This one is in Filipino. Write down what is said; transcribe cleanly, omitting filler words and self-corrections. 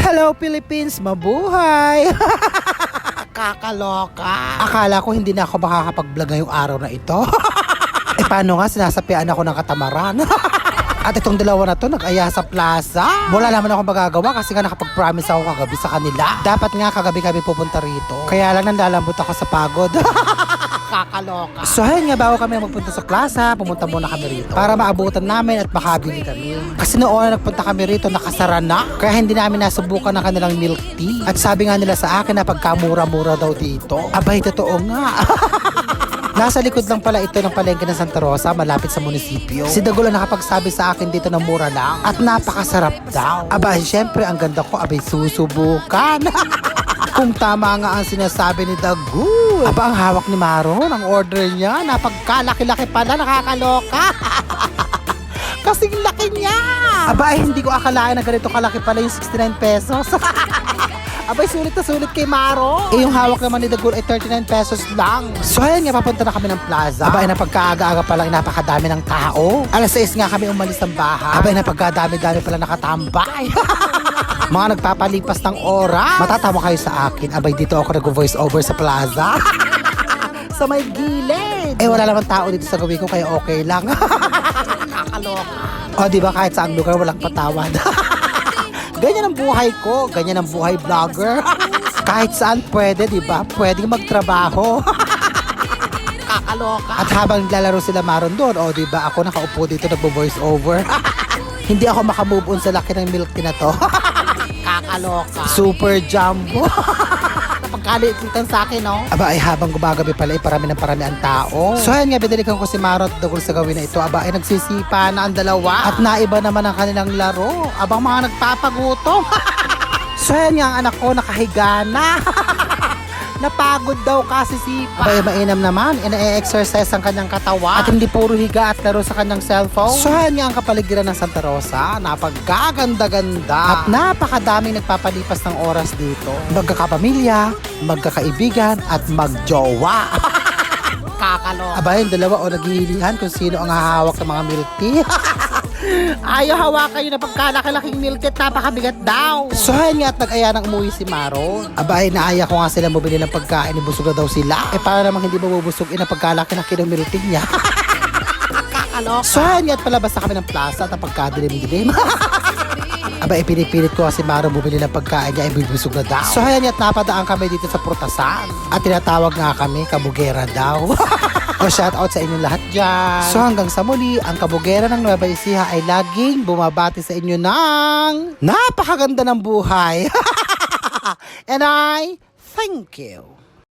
Hello Philippines, mabuhay! Kakaloka. Akala ko hindi na ako makakapag-vlog ngayong araw na ito. Paano nga, sinasapian ako ng katamaran. At itong dalawa na to nag-aya sa plaza. Wala naman ako magagawa kasi nga nakapag-promise ako kagabi sa kanila. Dapat nga kagabi kami pupunta rito. Kaya lang nanlalambot ako sa pagod. Kakaloka. So ayun nga, bago kami magpunta sa plaza, pumunta muna kami rito para maabutan namin at makabili kami. Kasi noon nagpunta kami rito, nakasara na. Kaya hindi namin nasubukan ng kanilang milk tea. At sabi nga nila sa akin na pagkamura-mura daw dito. Abay, totoo nga. Nasa likod lang pala ito ng palengke ng Santa Rosa, malapit sa munisipyo. Si Dagul ang nakapagsabi sa akin dito na mura lang at napakasarap daw. Aba, syempre ang ganda ko, abay susubukan. Kung tama nga ang sinasabi ni Dagul. Aba, ang hawak ni Maron, ang order niya, napagkalaki-laki pala, nakakaloka. Kasing laki niya. Aba, hindi ko akalain na ganito kalaki pala yung 69 pesos. Abay, sulit na sulit kay Maro. Yung hawak naman ni Dagul ay 39 pesos lang. So ayan nga, papunta na kami ng plaza. Abay, napagkaaga-aga pa lang, napakadami ng tao. Alas 6 nga kami umalis ng bahay. Abay, napagkadami-dami pala nakatambay. Mga nagpapalipas ng oras. Matatawa kayo sa akin. Abay, dito ako nag-voice over sa plaza. Sa may gilid. Wala naman tao dito sa gawin ko, kaya okay lang. Kakaloka. O, diba, kahit saan lugar, walang patawad. Ganyan ang buhay ko, ganyan ang buhay vlogger. Kahit saan pwede, di ba? Pwede magtrabaho. Kakaloka. At habang naglalaro sila Maron doon, di ba? Ako nakaupo dito nagbo-voice over. Hindi ako makamove on sa laki ng milk tea na to. Kakaloka. Super jumbo. Napagkalitan sa akin, no? Aba, ay habang gumagabi pala, parami ang tao. So ayan nga, binalikan ko si Maro at Dagul sa gawin na ito. Aba, ay nagsisipa na ang dalawa. At naiba naman ang kanilang laro. Abang mga nagpapagutom. So ayan nga, ang anak ko nakahiga na. Napagod daw kasi sipa. Abay, mainam naman. Ina-exercise ang kanyang katawan. At hindi puro higa at laro sa kanyang cellphone. So ayan nga ang kapaligiran ng Santa Rosa. Napagkaganda-ganda. At napakadaming nagpapalipas ng oras dito. Magkakapamilya, magkakaibigan, at magjowa. Kakaloka. Aba, yung dalawa naghihilihan kung sino ang hahawak ng mga milk tea. Ayaw hawakan yun na pagkalaki-laking milk tea, napakabigat daw. So ayan nga, at nag-aya nang umuwi si Maro. Aba, naaya ko nga sila mabili ng pagkain, ibusog na daw sila. Para namang hindi mabubusog na pagkalaki-laki ng milk tea niya. Kakaloka. So ayan nga, at palabas na kami ng plaza at pagkadilim-dilim. Aba, pinipilit ko kasi Maro bumili ng pagkain niya, ibibusog na daw. So ayan nga, at napadaan kami dito sa prutasan. At tinatawag nga kami, kabugera daw. O shout out sa inyong lahat dyan. So hanggang sa muli, ang kabugera ng Nueva Ecija ay laging bumabati sa inyo ng napakaganda ng buhay. And I thank you.